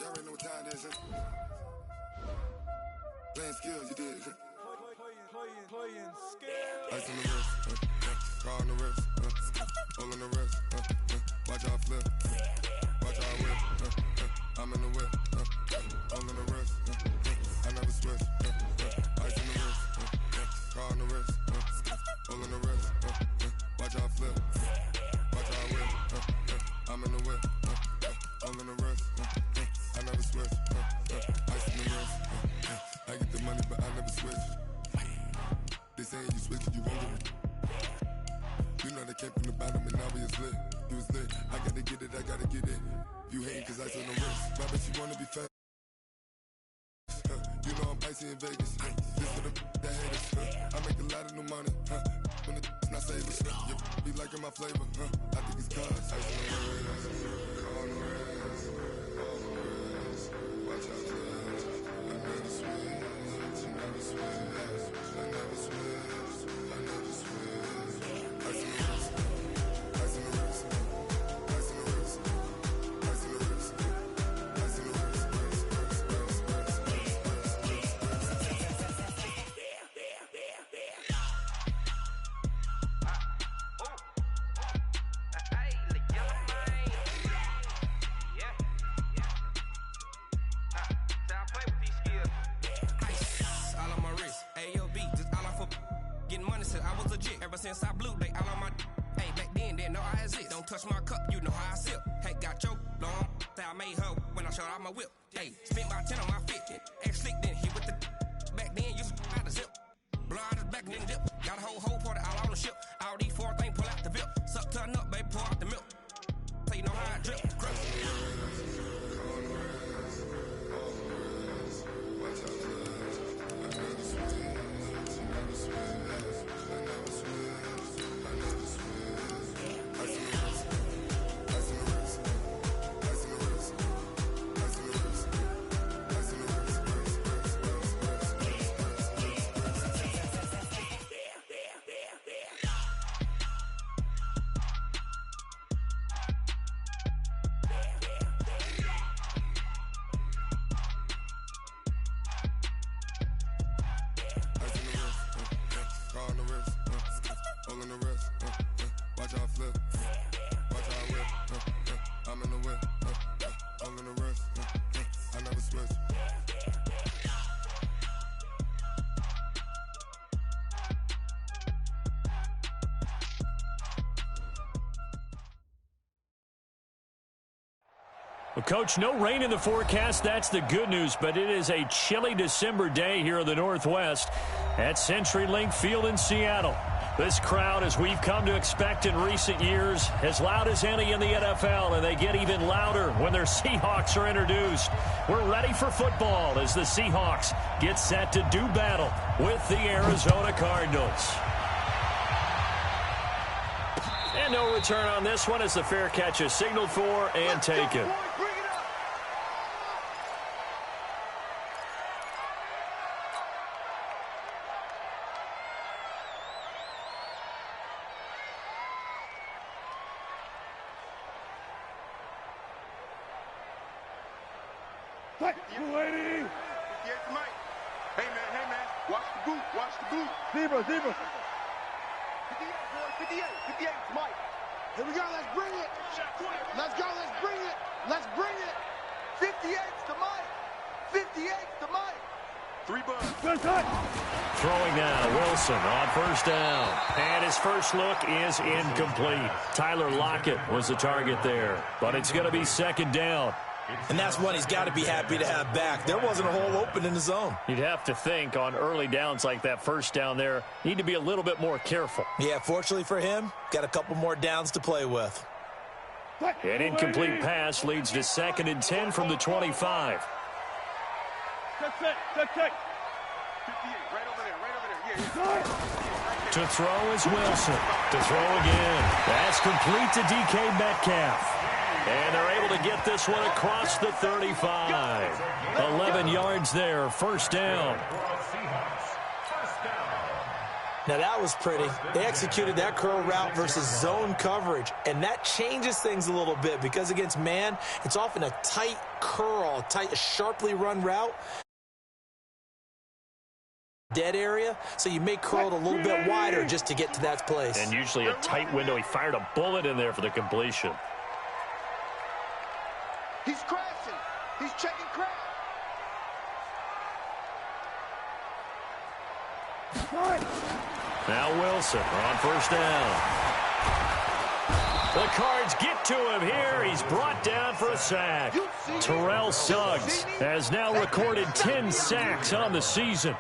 Y'all already know what time it is, huh? Playing skills, you did. Playing skills. Ice on the wrist, car on the wrist, hole on the wrist, watch how I flip, watch how I whip, I'm in the whip, hole in the wrist, I never switch, ice on the wrist, car on the wrist, hole in the wrist, watch how I flip, watch how I whip, I'm in the whip, hole in the wrist, I never switch, ice on the wrist, I get the money but I never switch. They saying you switch it, you won't get it. You know they came from the bottom and now we is lit. You was lit, I gotta get it, I gotta get it. You hating cause ice on the wrist. My bitch, you wanna be fat. You know I'm icy in Vegas. This for the that haters. I make a lot of new money. When it's not savers. You be liking my flavor. I think it's cause ice on the wrist. On the wrist. On the wrist. Watch out for this. I never switch. I never switch. I never switch. I never switch. Ice on the wrist. Ice on the wrist. Ice on the wrist. Ice on the wrist. Ice on the wrist. Ever since I blew, they all on my hey, back then, didn't know I exist. Don't touch my cup, you know how I sip. Hey, got your long, say I made her when I showed out my whip. Hey, spent about 10 on my 50. Ex-slick, then hit with the back then, used to out the zip. Blow out his back, then dip. Got a whole party all on the ship. All these four things, pull out the whip. Suck, turn up, baby, pour out the milk. So you know how I drip. Crush. Watch out for this. I never switch. I never switch. Well, Coach, no rain in the forecast. That's the good news, but it is a chilly December day here in the Northwest at CenturyLink Field in Seattle. This crowd, as we've come to expect in recent years, as loud as any in the NFL, and they get even louder when their Seahawks are introduced. We're ready for football as the Seahawks get set to do battle with the Arizona Cardinals. And no return on this one as the fair catch is signaled for and taken. Zebra. 58, it's Mike. Here we go, let's bring it. Let's go, let's bring it. Let's bring it. 58's to Mike. 58's to Mike. 3 bucks. Throwing now, Wilson on first down. And his first look is incomplete. Tyler Lockett was the target there. But it's going to be second down. And that's one he's got to be happy to have back. There wasn't a hole open in the zone. You'd have to think on early downs like that first down there, need to be a little bit more careful. Yeah, fortunately for him, got a couple more downs to play with. An incomplete pass leads to 2nd and 10 from the 25. Check. 58, right over there. Yeah. To throw is Wilson. To throw again. That's complete to DK Metcalf. And they're able to get this one across the 35. 11 yards there, first down. Now that was pretty. They executed that curl route versus zone coverage, and that changes things a little bit because against man, it's often a tight curl, a sharply run route. Dead area, so you may curl it a little bit wider just to get to that place. And usually a tight window. He fired a bullet in there for the completion. He's crashing. He's checking crash. Now Wilson on first down. The Cards get to him here. He's brought down for a sack. Terrell Suggs has now recorded 10 sacks on the season.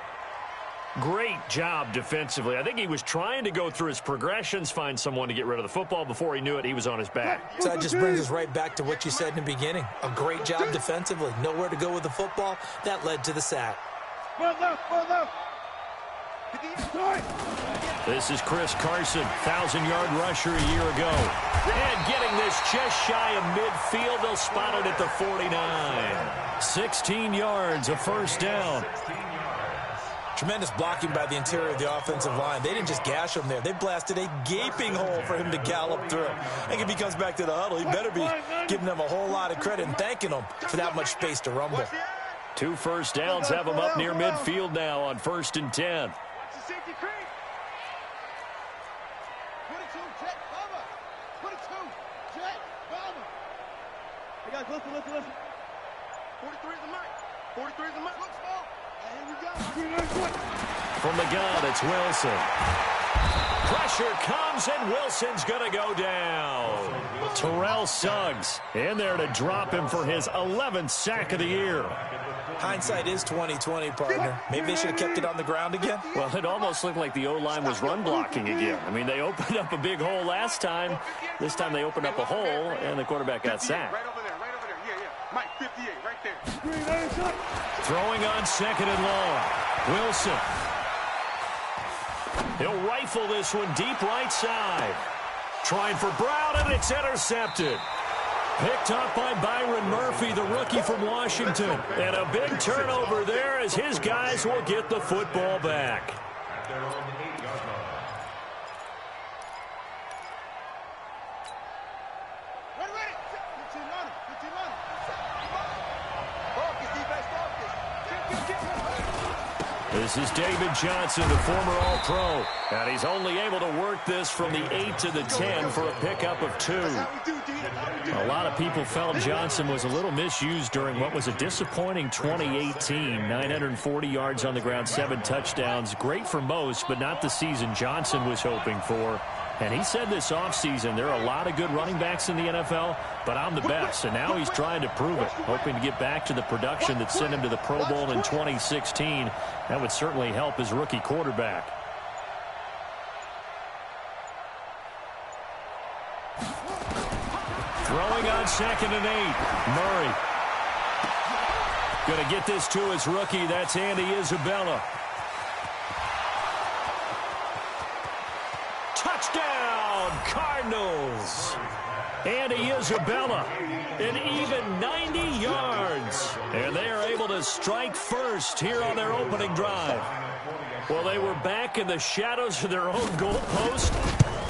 Great job defensively. I think he was trying to go through his progressions, find someone to get rid of the football. Before he knew it, he was on his back. So that just brings us right back to what you said in the beginning. A great job defensively. Nowhere to go with the football. That led to the sack. This is Chris Carson, 1,000-yard rusher a year ago. And getting this just shy of midfield. They'll spot it at the 49. 16 yards, a first down. Tremendous blocking by the interior of the offensive line. They didn't just gash him there. They blasted a gaping hole for him to gallop through. I think if he comes back to the huddle, he better be giving them a whole lot of credit and thanking them for that much space to rumble. 2 first downs have him up near midfield now on 1st and 10. Listen. 43 is the mic. 43 is the mic. Look small. And here we go. From the gun, it's Wilson. Pressure comes, and Wilson's going to go down. Terrell Suggs in there to drop him for his 11th sack of the year. Hindsight is 20/20, partner. Maybe they should have kept it on the ground again. Well, it almost looked like the O-line was run blocking again. I mean, they opened up a big hole last time. This time they opened up a hole, and the quarterback got sacked. Right over there. Yeah. Mike, 58, right there. Throwing on 2nd and long. Wilson. He'll rifle this one deep right side. Trying for Brown, and it's intercepted. Picked up by Byron Murphy, the rookie from Washington. And a big turnover there as his guys will get the football back. This is David Johnson, the former All-Pro. And he's only able to work this from the 8 to the 10 for a pickup of 2. A lot of people felt Johnson was a little misused during what was a disappointing 2018. 940 yards on the ground, 7 touchdowns. Great for most, but not the season Johnson was hoping for. And he said this offseason, there are a lot of good running backs in the NFL, but I'm the best. And now he's trying to prove it, hoping to get back to the production that sent him to the Pro Bowl in 2016. That would certainly help his rookie quarterback. Throwing on 2nd and 8. Murray. Going to get this to his rookie. That's Andy Isabella. Touchdown, Cardinals. Andy Isabella, an even 90 yards. And they are able to strike first here on their opening drive. Well, they were back in the shadows of their own goalpost,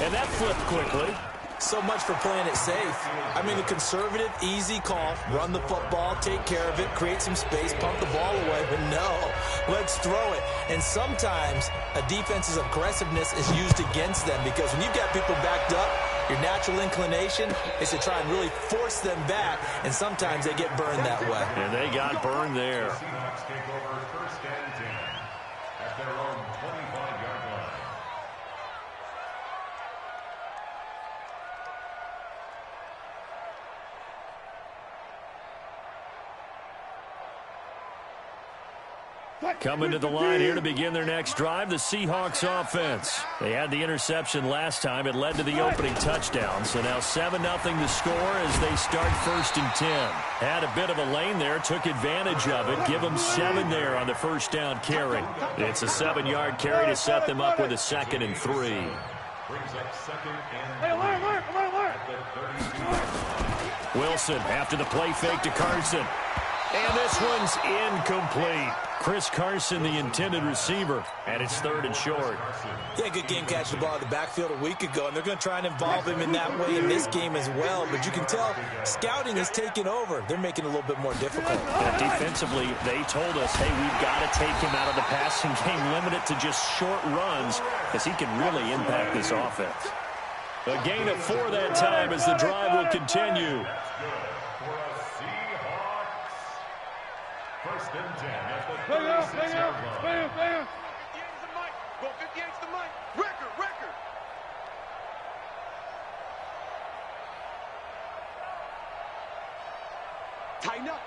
and that flipped quickly. So much for playing it safe. I mean, a conservative, easy call, run the football, take care of it, create some space, pump the ball away, but no, let's throw it. And sometimes a defense's aggressiveness is used against them because when you've got people backed up, your natural inclination is to try and really force them back, and sometimes they get burned that way. And they got burned there. Coming to the line here to begin their next drive, the Seahawks offense. They had the interception last time. It led to the opening touchdown. So now 7-0 to score as they start 1st and 10. Had a bit of a lane there, took advantage of it. Give them 7 there on the first down carry. It's a 7-yard carry to set them up with a 2nd and 3. Wilson after the play fake to Carson. And this one's incomplete. Chris Carson, the intended receiver, and it's 3rd and short. Yeah, good game catching the ball in the backfield a week ago, and they're going to try and involve him in that way in this game as well. But you can tell scouting is taking over. They're making it a little bit more difficult. Defensively, they told us, hey, we've got to take him out of the passing game, limit it to just short runs, because he can really impact this offense. A gain of 4 that time as the drive will continue. First and 10 at the 36-yard line. 58's the mic. Go 58's the mic. Record. Tighten up.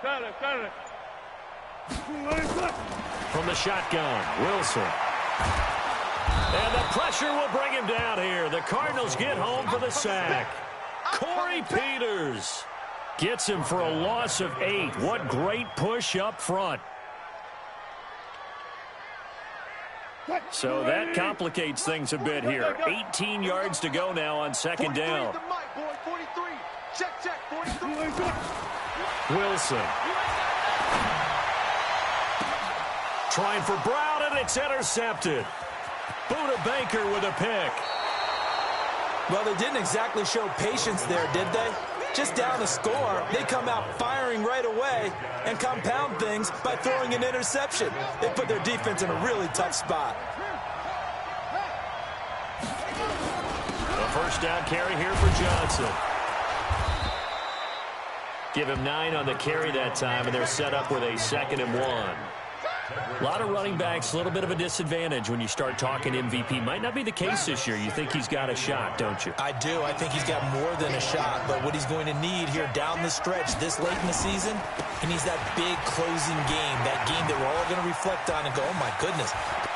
Got it. From the shotgun, Wilson. And the pressure will bring him down here. The Cardinals get home for the sack. Corey Peters gets him for a loss of 8. What great push up front. So that complicates things a bit here. 18 yards to go now on 2nd down. 43. Check. 43. Wilson. Trying for Brown, and it's intercepted. Buda Baker with a pick. Well, they didn't exactly show patience there, did they? Just down a score, they come out firing right away and compound things by throwing an interception. They put their defense in a really tough spot. A first down carry here for Johnson. Give him 9 on the carry that time, and they're set up with a 2nd and 1. A lot of running backs, a little bit of a disadvantage when you start talking MVP. Might not be the case this year. You think he's got a shot, don't you? I do. I think he's got more than a shot. But what he's going to need here down the stretch this late in the season, he needs that big closing game, that game that we're all going to reflect on and go, oh, my goodness.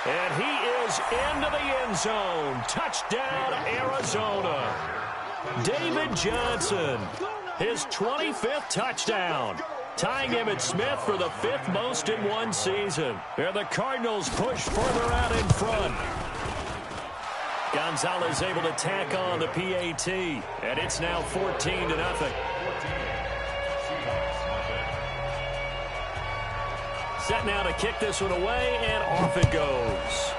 And he is into the end zone. Touchdown, Arizona. David Johnson, his 25th touchdown. Tying Emmitt Smith for the 5th most in one season. And the Cardinals push further out in front. Gonzalez able to tack on the PAT. And it's now 14-0. Set now to kick this one away, and off it goes.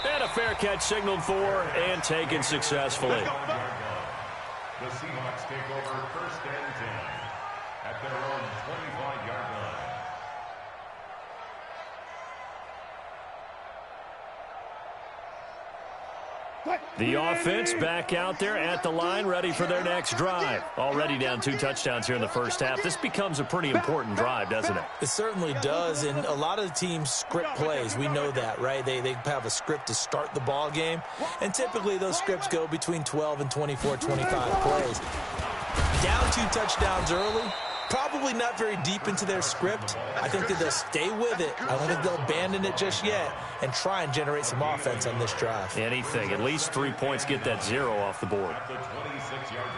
And a fair catch signaled for and taken successfully. The Seahawks take over 1st and 10 at their own 25-yard line. The offense back out there at the line, ready for their next drive. Already down 2 touchdowns here in the first half. This becomes a pretty important drive, doesn't it? It certainly does, and a lot of the teams script plays. We know that, right? They have a script to start the ball game, and typically those scripts go between 12 and 24, 25 plays. Down 2 touchdowns early, probably not very deep into their script. I think that they'll stay with it. I don't think they'll abandon it just yet and try and generate some offense on this drive. Anything. At least 3 points, get that 0 off the board. At the 26-yard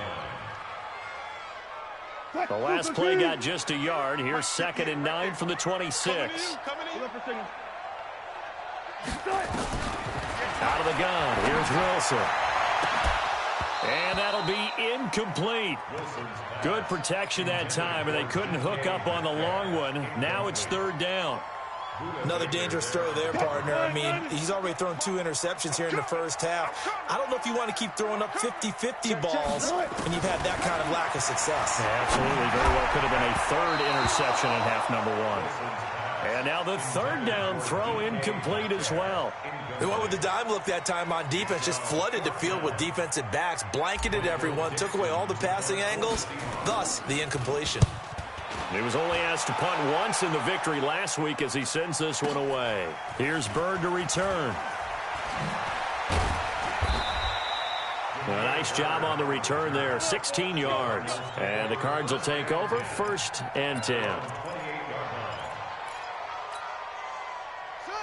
line. The last play got just a yard. Here's 2nd and 9 from the 26. Out of the gun. Here's Wilson. And that'll be incomplete. Good protection that time, and they couldn't hook up on the long one. Now it's 3rd down. Another dangerous throw there, partner. I mean, he's already thrown 2 interceptions here in the first half. I don't know if you want to keep throwing up 50-50 balls when you've had that kind of lack of success. Yeah, absolutely. Very well could have been a 3rd interception in half number 1. And now the 3rd down throw incomplete as well. They went with the dime look that time on defense, just flooded the field with defensive backs, blanketed everyone, took away all the passing angles, thus the incompletion. He was only asked to punt once in the victory last week as he sends this one away. Here's Bird to return. A nice job on the return there, 16 yards. And the Cards will take over 1st and 10.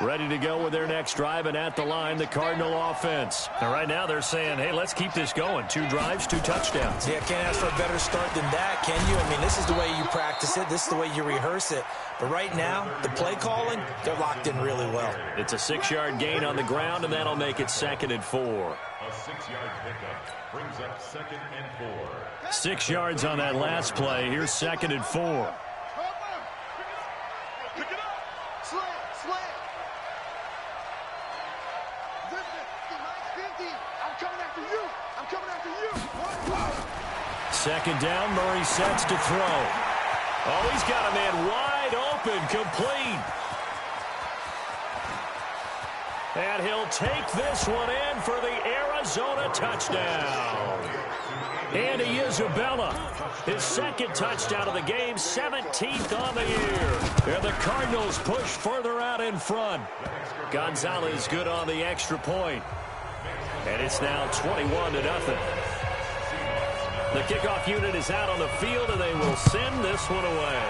ready to go with their next drive, and at the line, the Cardinal offense. And right now they're saying, hey, let's keep this going. 2 drives, 2 touchdowns. Yeah, can't ask for a better start than that, can you? I mean, this is the way you practice it. This is the way you rehearse it. But right now, the play calling, they're locked in really well. It's a 6-yard gain on the ground, and that'll make it 2nd and 4. A 6-yard pickup brings up 2nd and 4. 6 yards on that last play. Here's 2nd and 4. Second down, Murray sets to throw. Oh, he's got a man wide open, complete. And he'll take this one in for the Arizona touchdown. Andy Isabella, his 2nd touchdown of the game, 17th on the year. And the Cardinals push further out in front. Gonzalez good on the extra point. And it's now 21-0. The kickoff unit is out on the field, and they will send this one away.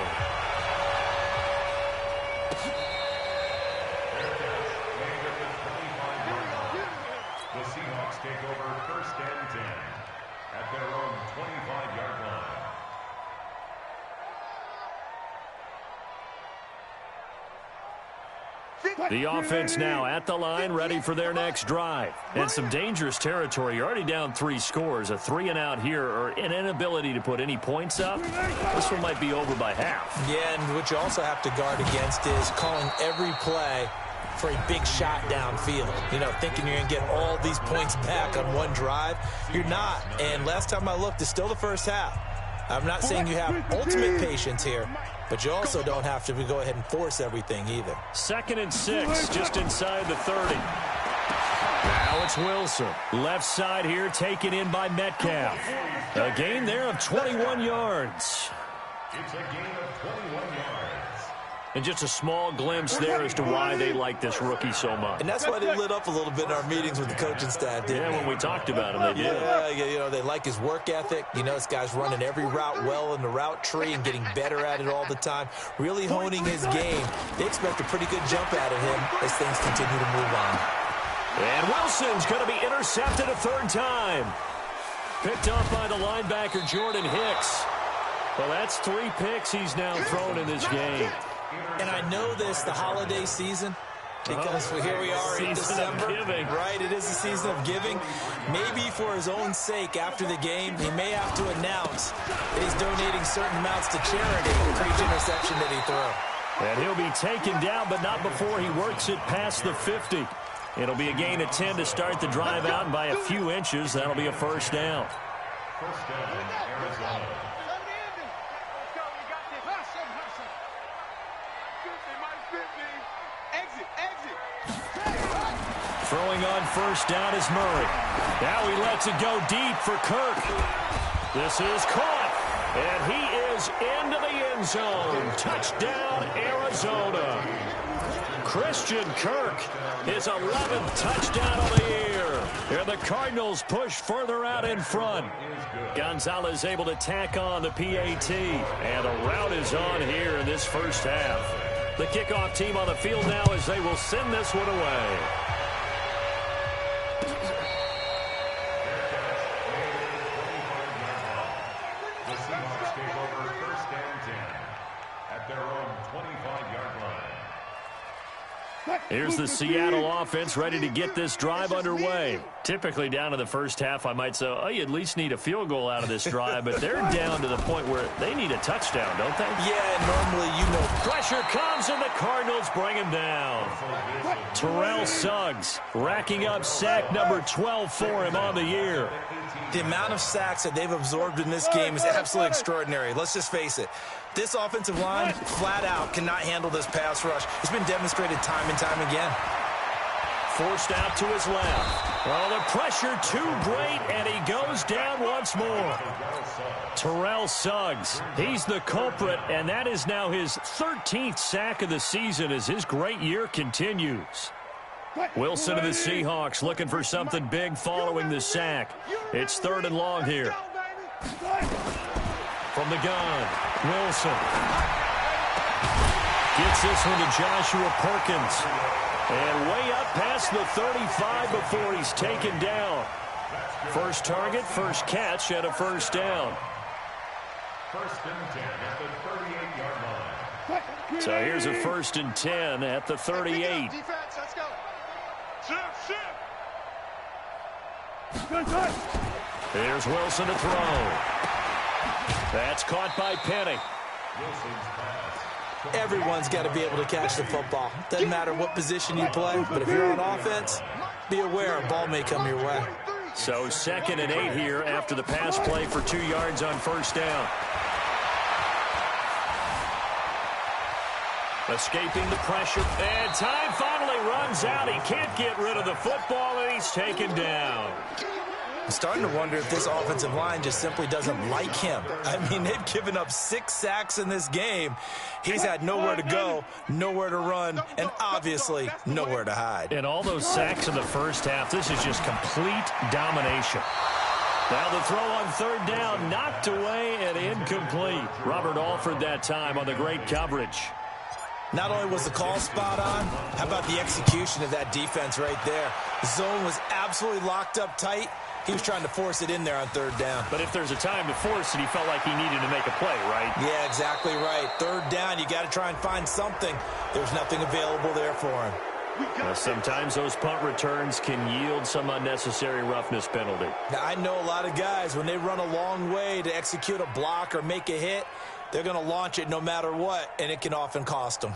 The Seahawks take over 1st and 10 at their own 25-yard line. The offense now at the line, ready for their next drive. And some dangerous territory. You're already down 3 scores. A 3-and-out here, or an inability to put any points up. This one might be over by half. Yeah, and what you also have to guard against is calling every play for a big shot downfield. You know, thinking you're going to get all these points back on one drive. You're not. And last time I looked, it's still the first half. I'm not saying you have ultimate patience here, but you also don't have to go ahead and force everything either. 2nd and 6, just inside the 30. Now it's Wilson. Left side here, taken in by Metcalf. A gain there of 21 yards. It's a gain of 21 yards. And just a small glimpse there as to why they like this rookie so much. And that's why they lit up a little bit in our meetings with the coaching staff, didn't they? Yeah, when we talked about him, they did. Yeah, you know, they like his work ethic. You know, this guy's running every route well in the route tree and getting better at it all the time, really honing his game. They expect a pretty good jump out of him as things continue to move on. And Wilson's going to be intercepted a 3rd time. Picked off by the linebacker, Jordan Hicks. Well, that's 3 picks he's now thrown in this game. And I know this, the holiday season, because here we are in December. Right, it is the season of giving. Maybe for his own sake, after the game, he may have to announce that he's donating certain amounts to charity for each interception that he throws. And he'll be taken down, but not before he works it past the 50. It'll be a gain of 10 to start the drive out, and by a few inches, that'll be a 1st down. 1st down, Arizona. Throwing on 1st down is Murray. Now he lets it go deep for Kirk. This is caught, and he is into the end zone. Touchdown, Arizona. Christian Kirk, his 11th touchdown of the year. And the Cardinals push further out in front. Gonzalez able to tack on the PAT, and the route is on here in this 1st half. The kickoff team on the field now as they will send this one away. The Seahawks take over 1st and 10 at their own 25-yard line. Here's the Seattle offense ready to get this drive underway. Typically down to the 1st half, I might say, oh, you at least need a field goal out of this drive, but they're down to the point where they need a touchdown, don't they? Yeah, normally, you know. Pressure comes, and the Cardinals bring him down. Terrell Suggs racking up sack number 12 for him on the year. The amount of sacks that they've absorbed in this game is absolutely extraordinary. Let's just face it. This offensive line, flat out, cannot handle this pass rush. It's been demonstrated time and time again. Forced out to his left. Well, the pressure too great, and he goes down once more. Terrell Suggs, he's the culprit, and that is now his 13th sack of the season as his great year continues. Wilson of the Seahawks looking for something big following the sack. It's 3rd and long here. From the gun, Wilson gets this one to Joshua Perkins. And way up past the 35 before he's taken down. First target, first catch, and a first down. First and 10 at the 38-yard line. So here's a first and 10 at the 38. Defense, let's go. Here's Wilson to throw. That's caught by Penny. Wilson's pass. Everyone's got to be able to catch the football. Doesn't matter what position you play, but if you're on offense, be aware a ball may come your way. So 2nd and 8 here after the pass play for 2 yards on first down. Escaping the pressure, and time finally runs out. He can't get rid of the football, and he's taken down. I'm starting to wonder if this offensive line just simply doesn't like him. I mean, they've given up 6 sacks in this game. He's had nowhere to go, nowhere to run, and obviously nowhere to hide. And all those sacks in the first half, this is just complete domination. Now the throw on third down, knocked away and incomplete. Robert Alford that time on the great coverage. Not only was the call spot on, how about the execution of that defense right there? The zone was absolutely locked up tight. He was trying to force it in there on third down. But if there's a time to force it, he felt like he needed to make a play, right? Yeah, exactly right. Third down, you got to try and find something. There's nothing available there for him. Well, sometimes those punt returns can yield some unnecessary roughness penalty. Now, I know a lot of guys, when they run a long way to execute a block or make a hit, they're going to launch it no matter what, and it can often cost them.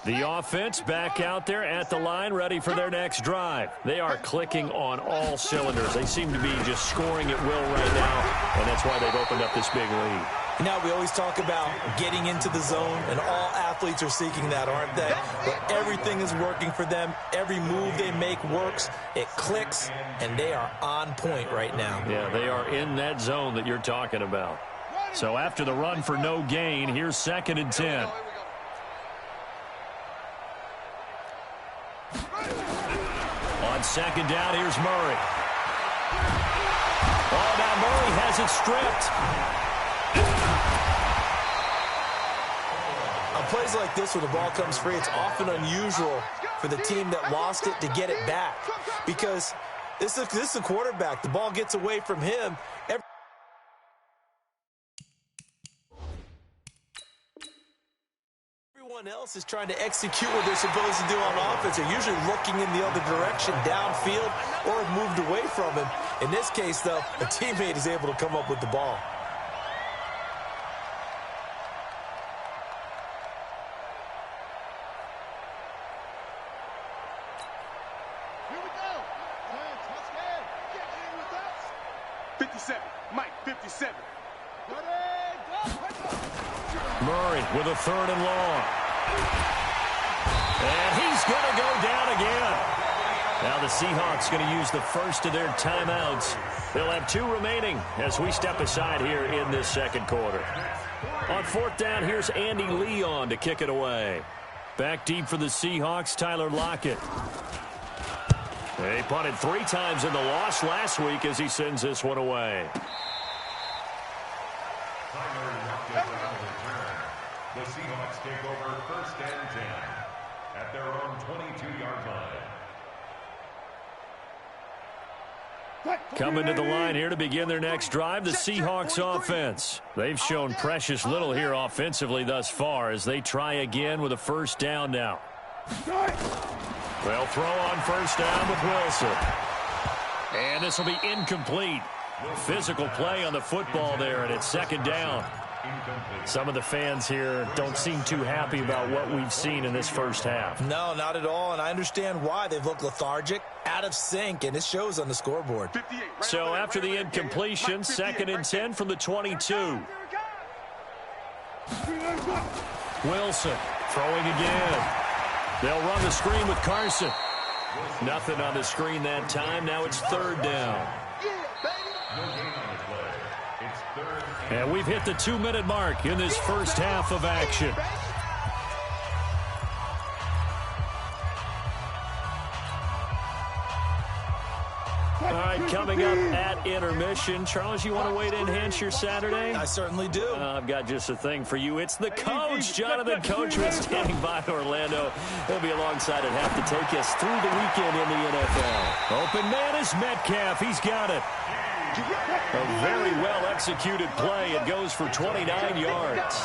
The offense back out there at the line, ready for their next drive. They are clicking on all cylinders. They seem to be just scoring at will right now, and that's why they've opened up this big lead. Now, we always talk about getting into the zone, and all athletes are seeking that, aren't they? But everything is working for them. Every move they make works. It clicks, and they are on point right now. Yeah, they are in that zone that you're talking about. So after the run for no gain, here's 2nd and 10. On 2nd down, here's Murray. Oh, now Murray has it stripped. On plays like this, when the ball comes free, it's often unusual for the team that lost it to get it back. Because this is a quarterback. The ball gets away from him. Everyone else is trying to execute what they're supposed to do on offense. They're usually looking in the other direction, downfield, or have moved away from him. In this case, though, a teammate is able to come up with the ball. Here we go. Let's get in with us. 57. Mike, 57. Murray with a 3rd and long. And he's going to go down again. Now the Seahawks going to use the first of their timeouts. They'll have 2 remaining as we step aside here in this 2nd quarter. On 4th down, here's Andy Leon to kick it away. Back deep for the Seahawks, Tyler Lockett. He punted 3 times in the loss last week as he sends this one away. The Seahawks take over 1st and 10 at their own 22-yard line. Coming to the line here to begin their next drive, the Seahawks offense. They've shown precious little here offensively thus far as they try again with a 1st down now. They'll throw on 1st down with Wilson. And this will be incomplete. Physical play on the football there, and it's 2nd down. Some of the fans here don't seem too happy about what we've seen in this first half. No, not at all, and I understand why. They've looked lethargic, out of sync, and it shows on the scoreboard. So after the incompletion, 2nd and 10 from the 22. Wilson throwing again. They'll run the screen with Carson. Nothing on the screen that time. Now it's 3rd down. And we've hit the 2-minute mark in this first half of action. All right, coming up at intermission. Charles, you want to wait to enhance your Saturday? I certainly do. I've got just a thing for you. It's the coach, Jonathan Coachman, standing by in Orlando. He'll be alongside at half to take us through the weekend in the NFL. Open man is Metcalf. He's got it. A very well-executed play. It goes for 29 yards.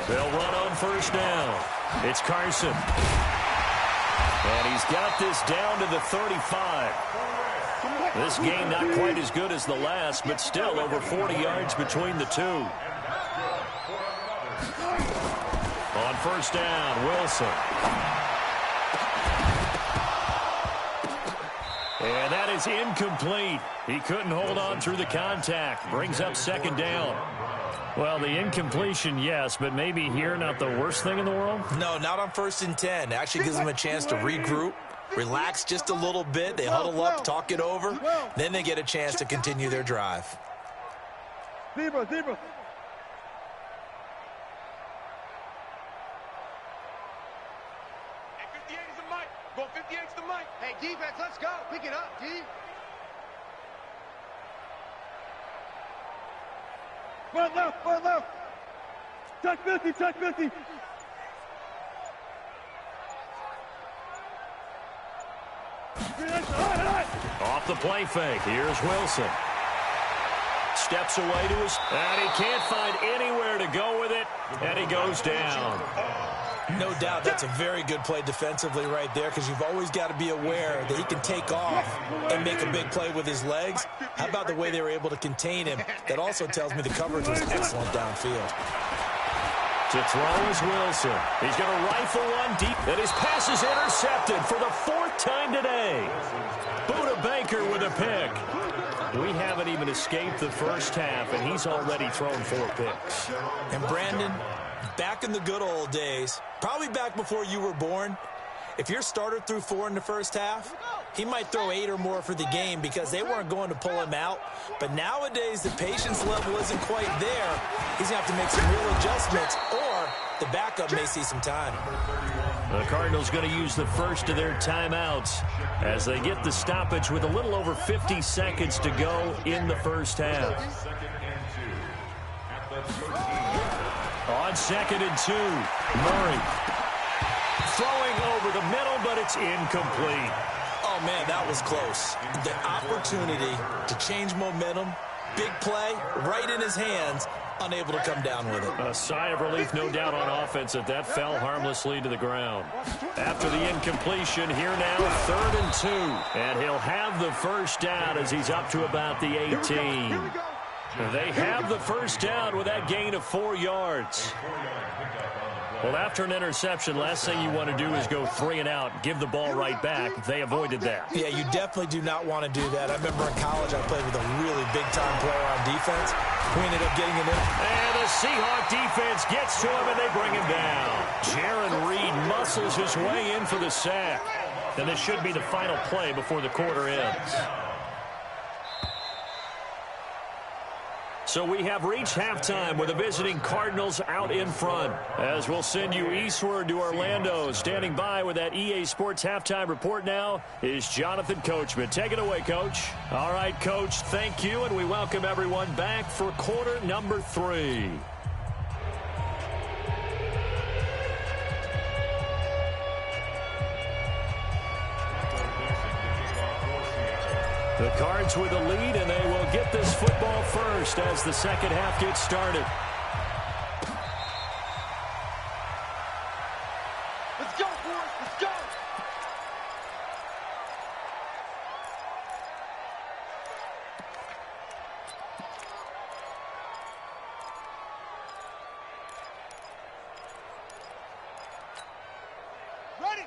They'll run on first down. It's Carson. And he's got this down to the 35. This game not quite as good as the last, but still over 40 yards between the two. On first down, Wilson. And that is incomplete. He couldn't hold on through the contact. Brings up second down. Well, the incompletion, yes, but maybe here not the worst thing in the world? No, not on 1st and 10. Actually gives them a chance to regroup, relax just a little bit. They huddle up, talk it over. Then they get a chance to continue their drive. Zebra. Hey, 58 is the mic. Go 58 is the mic. Hey, defense, let's go. Pick it up, D. Front left. Check 50. Off the play fake. Here's Wilson. Steps away to his... And he can't find anywhere to go with it. And he goes down. No doubt that's a very good play defensively right there, because you've always got to be aware that he can take off and make a big play with his legs. How about the way they were able to contain him? That also tells me the coverage was excellent downfield. To throw is Wilson. He's going to rifle one deep, and his pass is intercepted for the 4th time today. Buda Baker with a pick. We haven't even escaped the first half, and he's already thrown 4 picks. And Brandon, back in the good old days, probably back before you were born, if your starter threw 4 in the first half, he might throw 8 or more for the game because they weren't going to pull him out. But nowadays, the patience level isn't quite there. He's going to have to make some real adjustments, or the backup may see some time. The Cardinals going to use the first of their timeouts as they get the stoppage with a little over 50 seconds to go in the first half. On 2nd and 2, Murray. Throwing over the middle, but it's incomplete. Oh, man, that was close. The opportunity to change momentum, big play, right in his hands, unable to come down with it. A sigh of relief, no doubt, on offense that fell harmlessly to the ground. After the incompletion, here now, 3rd and 2. And he'll have the first down as he's up to about the 18. They have the first down with that gain of 4 yards. Well, after an interception, last thing you want to do is go 3 and out, give the ball right back. They avoided that. Yeah, you definitely do not want to do that. I remember in college I played with a really big-time player on defense. We ended up getting him in. And the Seahawk defense gets to him, and they bring him down. Jaron Reed muscles his way in for the sack. And this should be the final play before the quarter ends. So we have reached halftime with the visiting Cardinals out in front. As we'll send you eastward to Orlando. Standing by with that EA Sports halftime report now is Jonathan Coachman. Take it away, Coach. All right, Coach, thank you, and we welcome everyone back for quarter number 3. The Cards with the lead, and they will get this football first as the second half gets started. Let's go, boys. Let's go.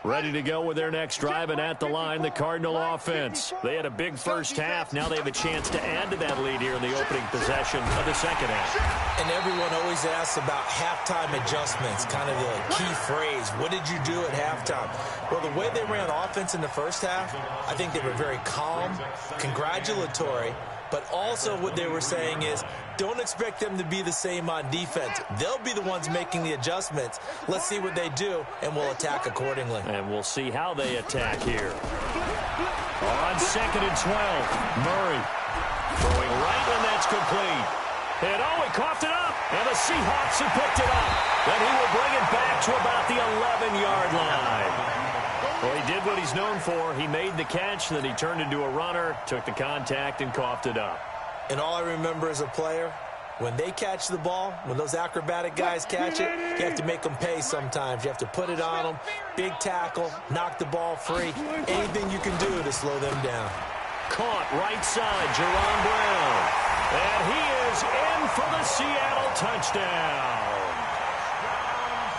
Ready to go with their next drive, and at the line, the Cardinal offense. They had a big first half. Now they have a chance to add to that lead here in the opening possession of the second half. And everyone always asks about halftime adjustments, kind of the key phrase. What did you do at halftime? Well, the way they ran offense in the first half, I think they were very calm, congratulatory, But also what they were saying is, don't expect them to be the same on defense. They'll be the ones making the adjustments. Let's see what they do, and we'll attack accordingly. And we'll see how they attack here. On 2nd and 12, Murray throwing right, and that's complete. And he coughed it up, and the Seahawks have picked it up. Then he will bring it back to about the 11-yard line. Well, he did what he's known for. He made the catch, then he turned into a runner, took the contact, and coughed it up. And all I remember as a player, when they catch the ball, when those acrobatic guys catch it, you have to make them pay sometimes. You have to put it on them, big tackle, knock the ball free, anything you can do to slow them down. Caught right side, Jerron Brown. And he is in for the Seattle touchdown.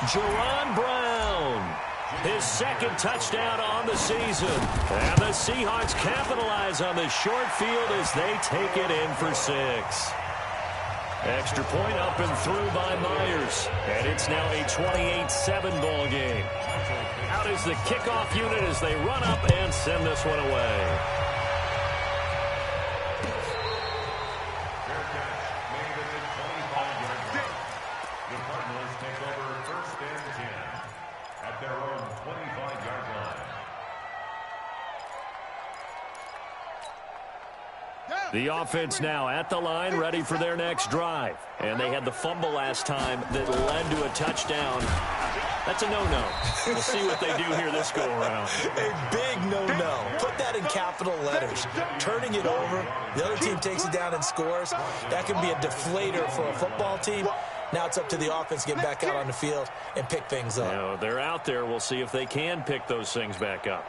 Jerron Brown, his second touchdown on the season. And the Seahawks capitalize on the short field as they take it in for 6. Extra point up and through by Myers. And it's now a 28-7 ball game. Out is the kickoff unit as they run up and send this one away. The offense now at the line, ready for their next drive. And they had the fumble last time that led to a touchdown. That's a no-no. We'll see what they do here this go-around. A big no-no. Put that in capital letters. Turning it over, the other team takes it down and scores. That can be a deflator for a football team. Now it's up to the offense to get back out on the field and pick things up. You know, they're out there. We'll see if they can pick those things back up.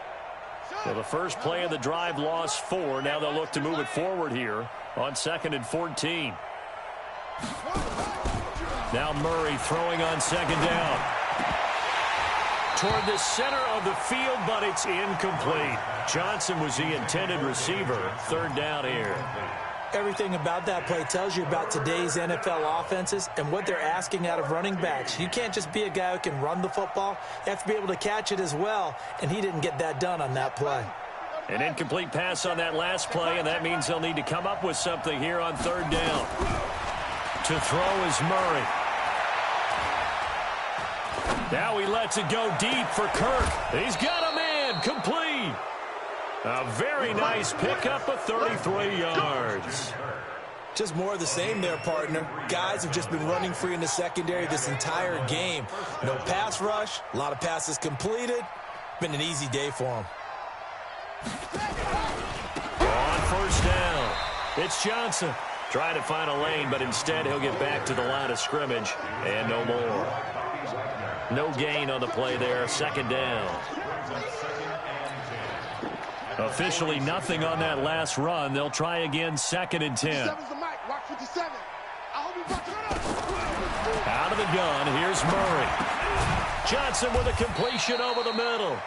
So the first play of the drive lost 4. Now they'll look to move it forward here on 2nd and 14. Now Murray throwing on 2nd down. Toward the center of the field, but it's incomplete. Johnson was the intended receiver. 3rd down here. Everything about that play tells you about today's NFL offenses and what they're asking out of running backs. You can't just be a guy who can run the football. You have to be able to catch it as well, and he didn't get that done on that play. An incomplete pass on that last play, and that means they'll need to come up with something here on 3rd down. To throw is Murray. Now he lets it go deep for Kirk. He's got a man, complete. A very nice pickup of 33 yards. Just more of the same there, partner. Guys have just been running free in the secondary this entire game. No pass rush, a lot of passes completed. Been an easy day for them. On 1st down, it's Johnson. Trying to find a lane, but instead he'll get back to the line of scrimmage. And no more. No gain on the play there. 2nd down. Officially nothing on that last run. They'll try again 2nd and 10. Out of the gun, here's Murray. Johnson with a completion over the middle.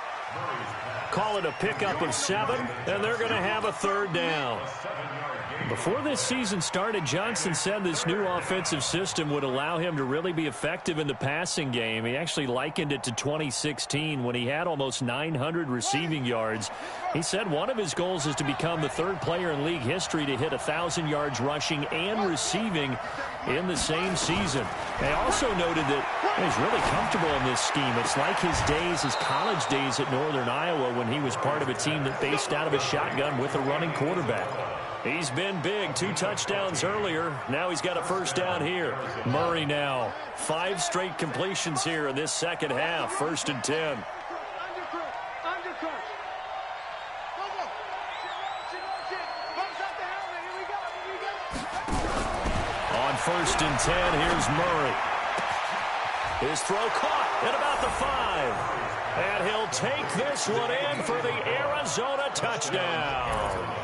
Call it a pickup of 7, and they're going to have a 3rd down. Before this season started, Johnson said this new offensive system would allow him to really be effective in the passing game. He actually likened it to 2016 when he had almost 900 receiving yards. He said one of his goals is to become the 3rd player in league history to hit 1,000 yards rushing and receiving in the same season. They also noted that he's really comfortable in this scheme. It's like his days, his college days at Northern Iowa when he was part of a team that based out of a shotgun with a running quarterback. He's been big. 2 touchdowns earlier. Now he's got a 1st down here. Murray now. 5 straight completions here in this second half. 1st and 10. On 1st and 10, here's Murray. His throw caught at about the 5. And he'll take this one in for the Arizona touchdown.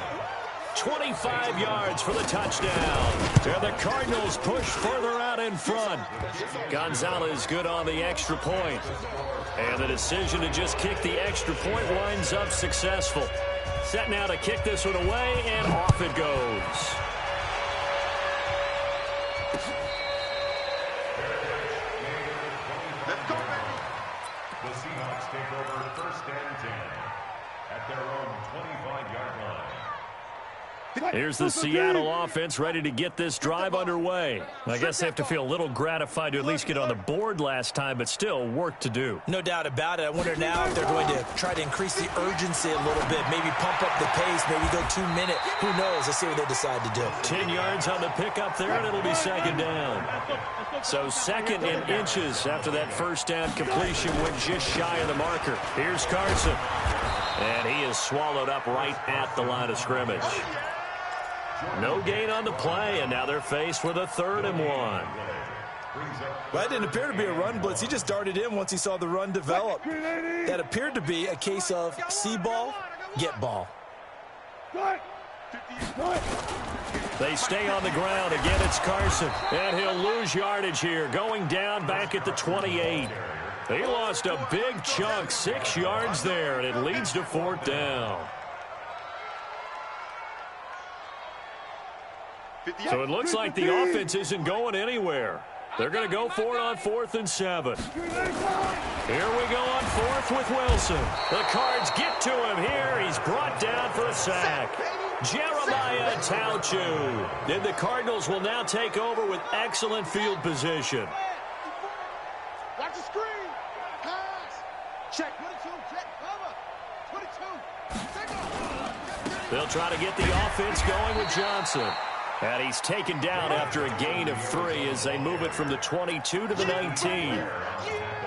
25 yards for the touchdown. And the Cardinals push further out in front. Gonzalez good on the extra point. And the decision to just kick the extra point winds up successful. Set now to kick this one away, and off it goes. The Seahawks take over 1st and 10 at their own 25-yard line. Here's the Seattle offense ready to get this drive underway. I guess they have to feel a little gratified to at least get on the board last time, but still work to do. No doubt about it. I wonder now if they're going to try to increase the urgency a little bit, maybe pump up the pace, maybe go 2 minute. Who knows? Let's see what they decide to do. 10 yards on the pickup there, and it'll be second down. So second in inches after that first down completion went just shy of the marker. Here's Carson. And he is swallowed up right at the line of scrimmage. No gain on the play, and now they're faced with a 3rd and 1. Well, that didn't appear to be a run blitz. He just darted in once he saw the run develop. That appeared to be a case of see ball, get ball. They stay on the ground. Again, it's Carson. And he'll lose yardage here, going down back at the 28. He lost a big chunk, 6 yards there, and it leads to 4th down. So it looks like the offense isn't going anywhere. They're going to go for it on 4th and 7. Here we go on 4th with Wilson. The Cards get to him here. He's brought down for a sack. Jeremiah Tauchu. And the Cardinals will now take over with excellent field position. Watch the screen. Pass. Check. 22. Check. Cover. 22. They'll try to get the offense going with Johnson. And he's taken down after a gain of 3 as they move it from the 22 to the 19.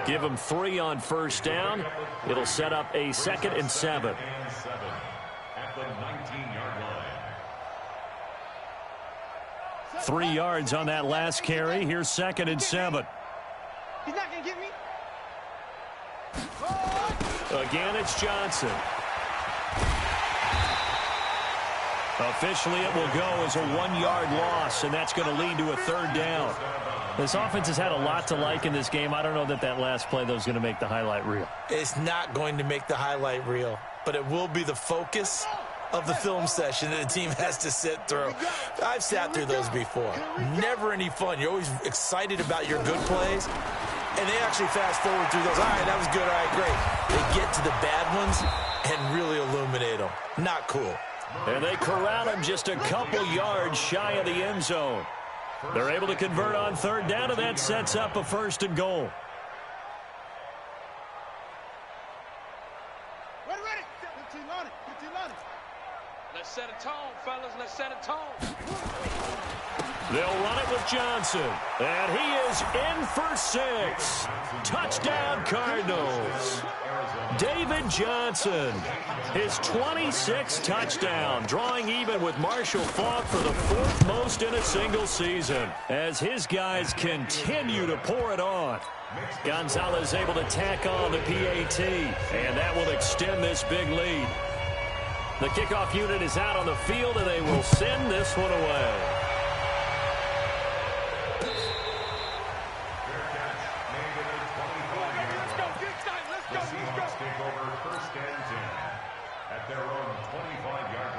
Give him 3 on first down. It'll set up a 2nd and 7. At the 19-yard line. 3 yards on that last carry. Here's 2nd and 7. He's not going to get me. Again, it's Johnson. Officially, it will go as a 1-yard loss, and that's going to lead to a 3rd down. This offense has had a lot to like in this game. I don't know that that last play, though, is going to make the highlight reel. It's not going to make the highlight reel, but it will be the focus of the film session that the team has to sit through. I've sat through those before. Never any fun. You're always excited about your good plays, and they actually fast forward through those. All right, that was good. All right, great. They get to the bad ones and really illuminate them. Not cool. And they corral him just a couple yards shy of the end zone. They're able to convert on 3rd down, and that sets up a 1st and goal. Ready. 15 on it. Let's set a tone, fellas. Let's set a tone. They'll run it with Johnson. And he is in for 6. Touchdown, Cardinals. David Johnson, his 26th touchdown, drawing even with Marshall Faulk for the 4th most in a single season, as his guys continue to pour it on. Gonzalez able to tack on the PAT, and that will extend this big lead. The kickoff unit is out on the field, and they will send this one away. At their own 25-yard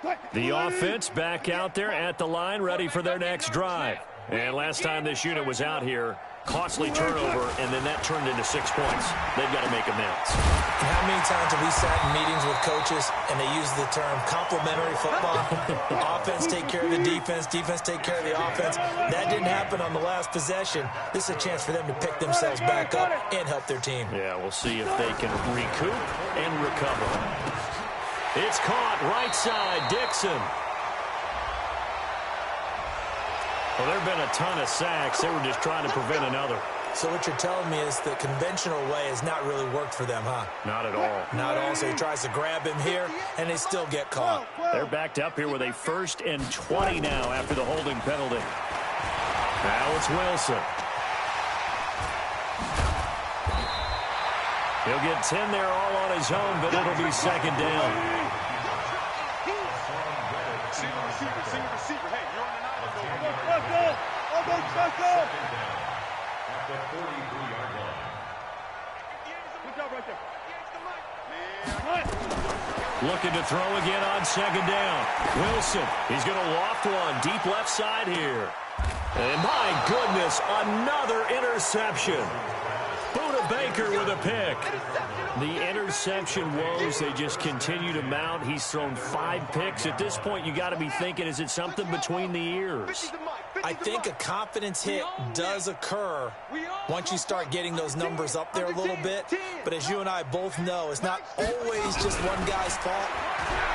line. The offense back out there at the line, ready for their next drive. And last time this unit was out here, costly turnover, and then that turned into 6 points. They've got to make amends. And how many times have we sat in meetings with coaches and they use the term complementary football? Offense take care of the defense, defense take care of the offense. That didn't happen on the last possession. This is a chance for them to pick themselves back up and help their team. Yeah, we'll see if they can recoup and recover. It's caught right side, Dixon. Well, there have been a ton of sacks. They were just trying to prevent another. So what you're telling me is the conventional way has not really worked for them, huh? Not at all. Not at all. So he tries to grab him here, and they still get caught. They're backed up here with a 1st and 20 now after the holding penalty. Now it's Wilson. He'll get 10 there all on his own, but it'll be 2nd down. Receiver. Hey, you're on an island. Let's go. At the 43-yard line. Good job right there. Looking to throw again on 2nd down. Wilson, he's going to loft one deep left side here. And my goodness, another interception. Buda Baker with a pick. The interception woes, they just continue to mount. He's thrown 5 picks. At this point, you got to be thinking, is it something between the ears? I think a confidence hit does occur once you start getting those numbers up there a little bit. But as you and I both know, it's not always just one guy's fault.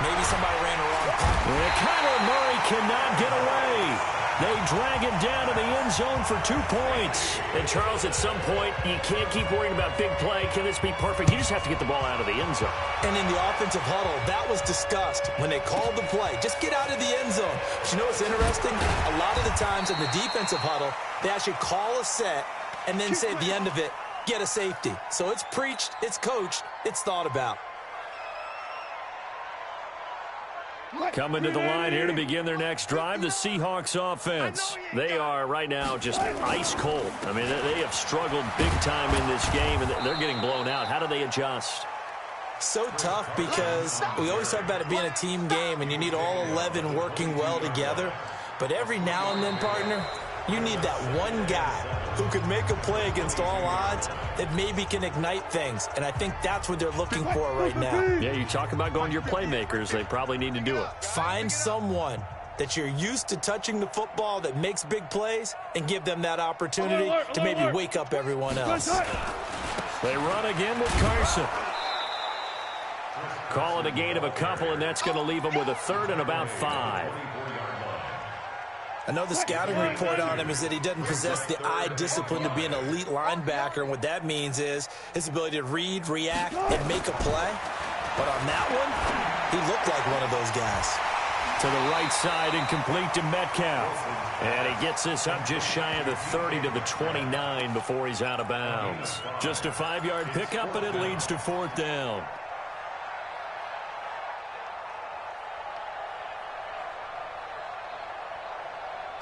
Maybe somebody ran a wrong pass. Kyler Murray cannot get away. They drag him down to the end zone for 2 points. And, Charles, at some point, you can't keep worrying about big play. Can this be perfect? You just have to get the ball out of the end zone. And in the offensive huddle, that was discussed when they called the play. Just get out of the end zone. But you know what's interesting? A lot of the times in the defensive huddle, they actually call a set and then say at the end of it, get a safety. So it's preached, it's coached, it's thought about. Coming to the line here to begin their next drive, the Seahawks offense. They are right now just ice cold. I mean, they have struggled big time in this game, and they're getting blown out. How do they adjust? So tough because we always talk about it being a team game, and you need all 11 working well together. But every now and then, partner, you need that one guy who can make a play against all odds that maybe can ignite things. And I think that's what they're looking for right now. Yeah, you talk about going to your playmakers. They probably need to do it. Find someone that you're used to touching the football that makes big plays and give them that opportunity to maybe wake up everyone else. They run again with Carson. Call it a gain of a couple, and that's going to leave them with a third and about 5. I know the scouting report on him is that he doesn't possess the eye discipline to be an elite linebacker, and what that means is his ability to read, react, and make a play. But on that one, he looked like one of those guys. To the right side, incomplete to Metcalf. And he gets this up just shy of the 30 to the 29 before he's out of bounds. Just a 5-yard pickup, and it leads to 4th down.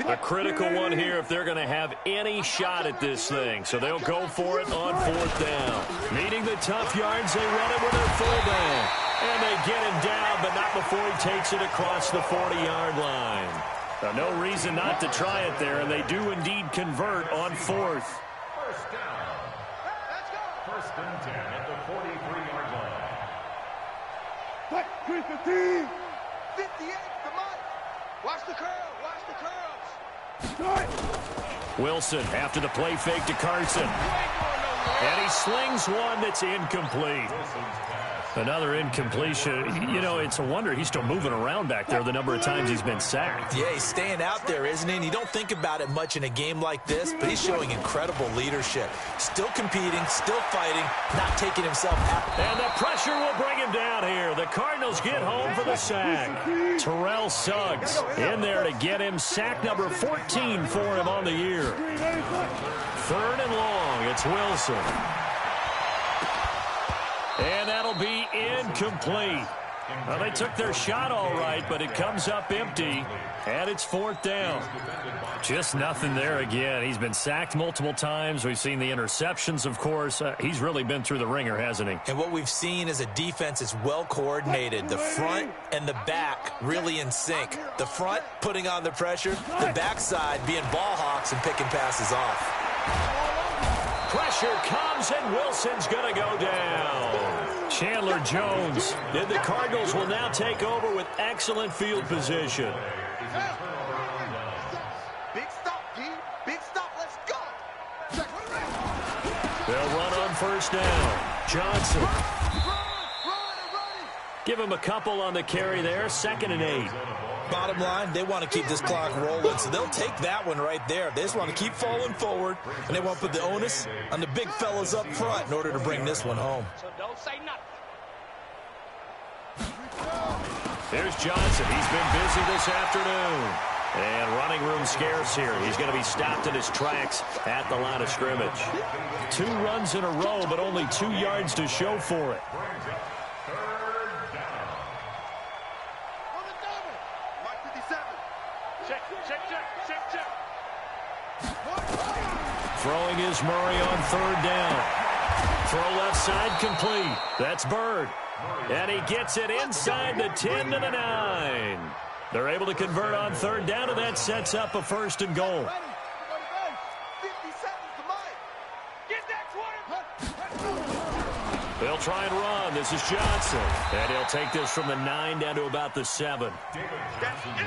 A critical one here if they're going to have any shot at this thing. So they'll go for it on 4th down. Needing the tough yards, they run it with their fullback. And they get him down, but not before he takes it across the 40-yard line. Now, no reason not to try it there, and they do indeed convert on 4th. First down. Let's go. 1st and 10 at the 43-yard line. 315. 58 to Mike. Watch the curl. Watch the curls. Wilson after the play fake to Carson. And he slings one that's incomplete. Another incompletion. You know, it's a wonder he's still moving around back there the number of times he's been sacked. Yeah, he's staying out there, isn't he? And you don't think about it much in a game like this, but he's showing incredible leadership. Still competing, still fighting, not taking himself out. And the pressure will bring him down here. The Cardinals get home for the sack. Terrell Suggs in there to get him sack number 14 for him on the year. 3rd and long. It's Wilson. And that'll be incomplete. Well, they took their shot all right, but it comes up empty, and it's 4th down. Just nothing there again. He's been sacked multiple times. We've seen the interceptions, of course. He's really been through the ringer, hasn't he? And what we've seen is a defense that's well coordinated. The front and the back really in sync. The front putting on the pressure, the backside being ball hawks and picking passes off. Pressure comes, and Wilson's going to go down. Chandler Jones. And the Cardinals will now take over with excellent field position. Big stop, D. Big stop. Let's go. They'll run on 1st down. Johnson. Give him a couple on the carry there. 2nd and 8. Bottom line, they want to keep this clock rolling, so they'll take that one right there. They just want to keep falling forward, and they want to put the onus on the big fellas up front in order to bring this one home. So don't say nothing. There's Johnson. He's been busy this afternoon. And running room scarce here. He's going to be stopped in his tracks at the line of scrimmage. 2 runs in a row, but only 2 yards to show for it. Throwing is Murray on 3rd down. Throw left side complete. That's Bird. And he gets it inside the 10 to the 9. They're able to convert on 3rd down, and that sets up a 1st and goal. 50 seconds to Mike. Get that 20. They'll try and run. This is Johnson. And he'll take this from the 9 down to about the 7.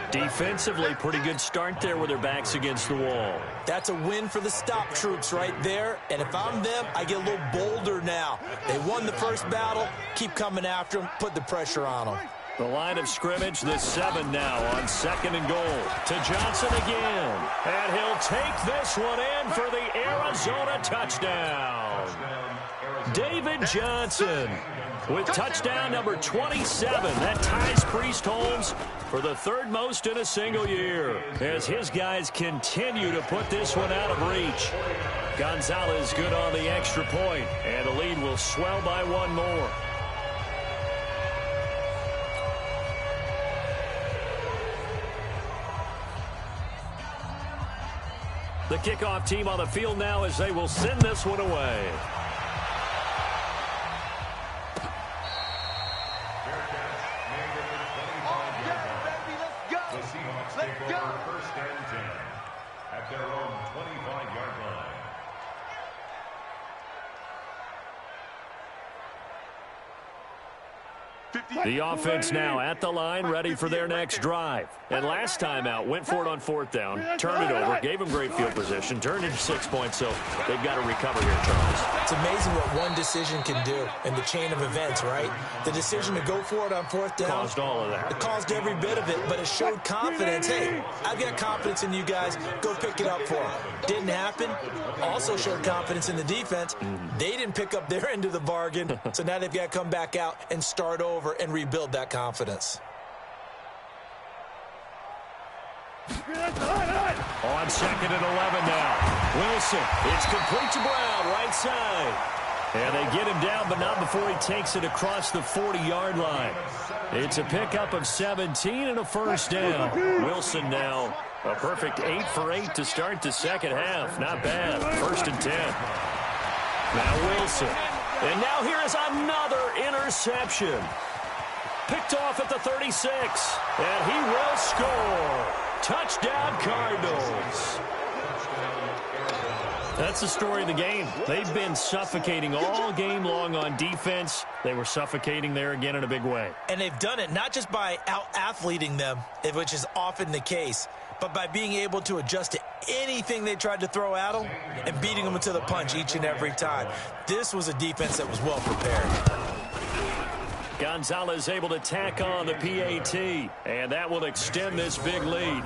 Defensively, pretty good start there with their backs against the wall. That's a win for the stop troops right there. And if I'm them, I get a little bolder now. They won the first battle. Keep coming after them. Put the pressure on them. The line of scrimmage, the 7 now on 2nd and goal. To Johnson again. And he'll take this one in for the Arizona touchdown. David Johnson with touchdown number 27. That ties Priest Holmes for the 3rd most in a single year as his guys continue to put this one out of reach. Gonzalez good on the extra point, and the lead will swell by 1 more. The kickoff team on the field now as they will send this one away. The offense now at the line, ready for their next drive. And last time out, went for it on 4th down, turned it over, gave them great field position, turned into 6 points, so they've got to recover here, Charles. It's amazing what one decision can do in the chain of events, right? The decision to go for it on 4th down. Caused all of that. It caused every bit of it, but it showed confidence. Hey, I've got confidence in you guys. Go pick it up for them. Didn't happen. Also showed confidence in the defense. They didn't pick up their end of the bargain, so now they've got to come back out and start over and rebuild that confidence. On 2nd and 11 now. Wilson, it's complete to Brown, right side. And they get him down, but not before he takes it across the 40-yard line. It's a pickup of 17 and a 1st down. Wilson now a perfect 8 for 8 to start the 2nd half. Not bad. 1st and 10. Now Wilson. And now here is another interception. Picked off at the 36. And he will score. Touchdown, Cardinals. That's the story of the game. They've been suffocating all game long on defense. They were suffocating there again in a big way. And they've done it not just by out-athleting them, which is often the case, but by being able to adjust to anything they tried to throw at them and beating them to the punch each and every time. This was a defense that was well prepared. Gonzalez able to tack on the PAT, and that will extend this big lead.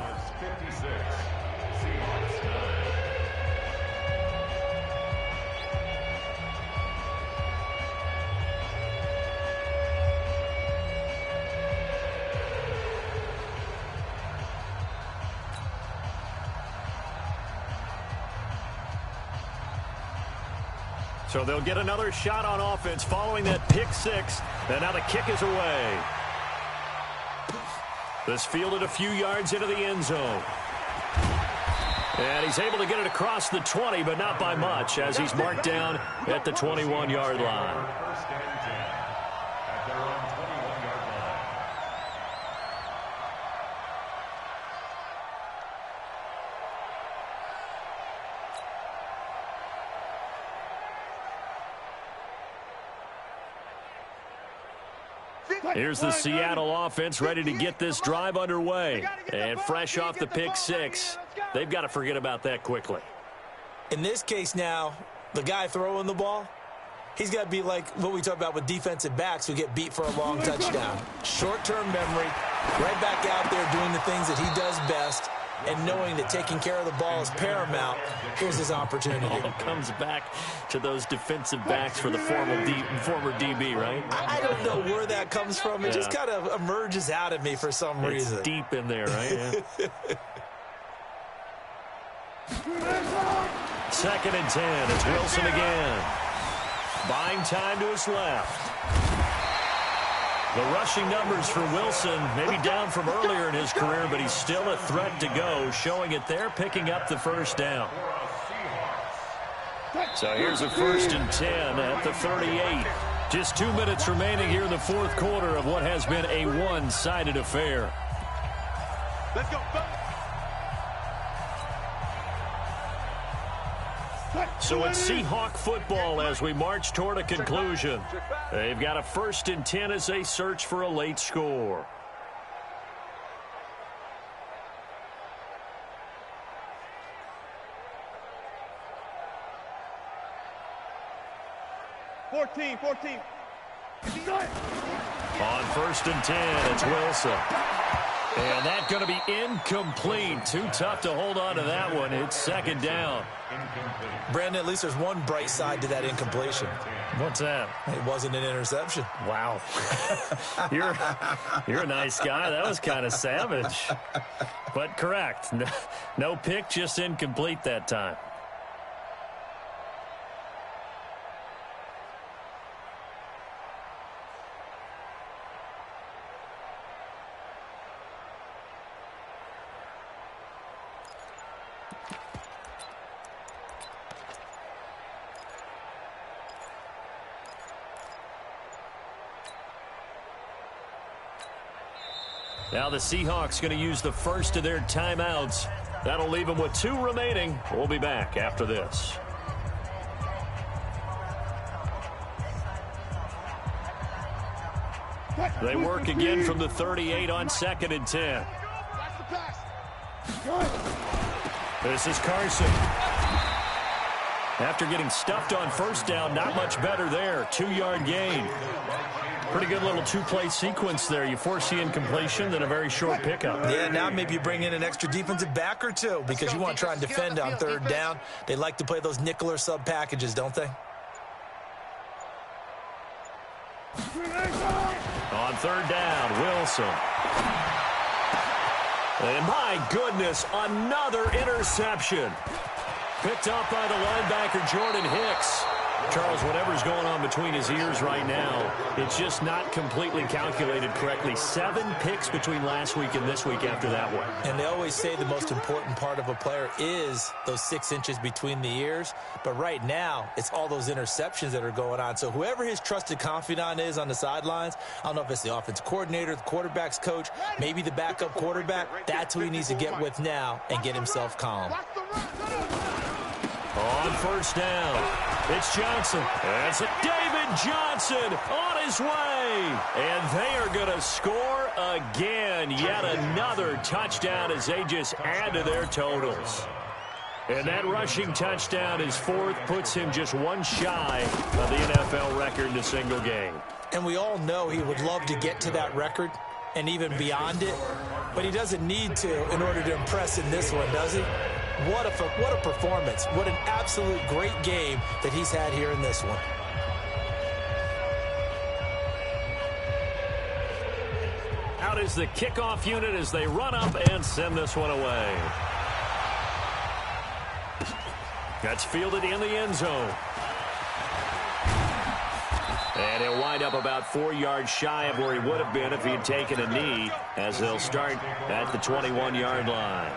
So they'll get another shot on offense following that pick 6. And now the kick is away. This fielded a few yards into the end zone. And he's able to get it across the 20, but not by much, as he's marked down at the 21-yard line. Here's the Seattle offense ready to get this drive underway. And fresh off the pick 6, they've got to forget about that quickly. In this case now, the guy throwing the ball, he's got to be like what we talk about with defensive backs who get beat for a long touchdown. Short-term memory, right back out there doing the things that he does best, and knowing that taking care of the ball is paramount. Here's his opportunity. It all comes back to those defensive backs for the former DB, right? I don't know where that comes from. It just kind of emerges out of me for some reason. It's deep in there, right? Yeah. 2nd and 10. It's Wilson again. Buying time to his left. The rushing numbers for Wilson, maybe down from earlier in his career, but he's still a threat to go, showing it there, picking up the 1st down. So here's a 1st and 10 at the 38. Just 2 minutes remaining here in the 4th quarter of what has been a one-sided affair. Let's go. So it's Seahawk football as we march toward a conclusion. They've got a 1st and 10 as they search for a late score. On 1st and 10, it's Wilson. And that's going to be incomplete. Too tough to hold on to that one. It's 2nd down. Brandon, at least there's one bright side to that incompletion. What's that? It wasn't an interception. Wow. You're a nice guy. That was kind of savage. But correct. No pick, just incomplete that time. Now the Seahawks going to use the first of their timeouts. That'll leave them with 2 remaining. We'll be back after this. They work again from the 38 on 2nd and 10. This is Carson. After getting stuffed on 1st down, not much better there. 2-yard gain. Pretty good little 2-play sequence there. You force the incompletion, then a very short pickup. Yeah, now maybe you bring in an extra defensive back or 2 because you want to try and defend on 3rd down. They like to play those nickel or sub packages, don't they? On 3rd down, Wilson. And my goodness, another interception. Picked up by the linebacker, Jordan Hicks. Charles, whatever's going on between his ears right now, it's just not completely calculated correctly. 7 picks between last week and this week after that one. And they always say the most important part of a player is those 6 inches between the ears. But right now, it's all those interceptions that are going on. So whoever his trusted confidant is on the sidelines, I don't know if it's the offensive coordinator, the quarterback's coach, maybe the backup quarterback, that's who he needs to get with now and get himself calm. On 1st down, it's Johnson. That's it. David Johnson on his way. And they are going to score again. Yet another touchdown as they just add to their totals. And that rushing touchdown is 4th, puts him just 1 shy of the NFL record in a single game. And we all know he would love to get to that record and even beyond it, but he doesn't need to in order to impress in this one, does he? What a performance. What an absolute great game that he's had here in this one. Out is the kickoff unit as they run up and send this one away. That's fielded in the end zone. And he'll wind up about 4 yards shy of where he would have been if he had taken a knee, as they'll start at the 21-yard line.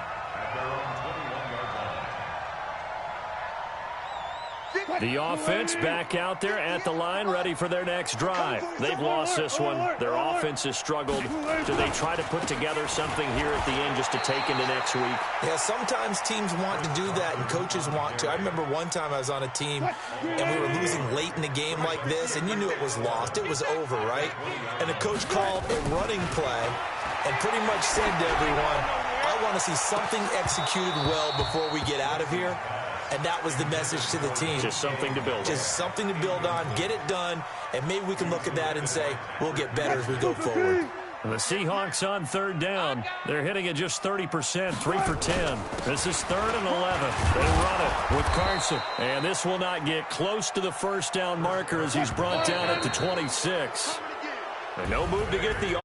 The offense back out there at the line, ready for their next drive. They've lost this one. Their offense has struggled. Do they try to put together something here at the end just to take into next week? Yeah, sometimes teams want to do that and coaches want to. I remember one time I was on a team and we were losing late in the game like this, and you knew it was lost. It was over, right? And the coach called a running play and pretty much said to everyone, I want to see something executed well before we get out of here. And that was the message to the team. Just something to build on. Just something to build on, get it done, and maybe we can look at that and say, we'll get better as we go forward. The Seahawks on 3rd down. They're hitting at just 30%, 3 for 10. This is 3rd and 11. They run it with Carson. And this will not get close to the 1st down marker as he's brought down at the 26. And no move to get the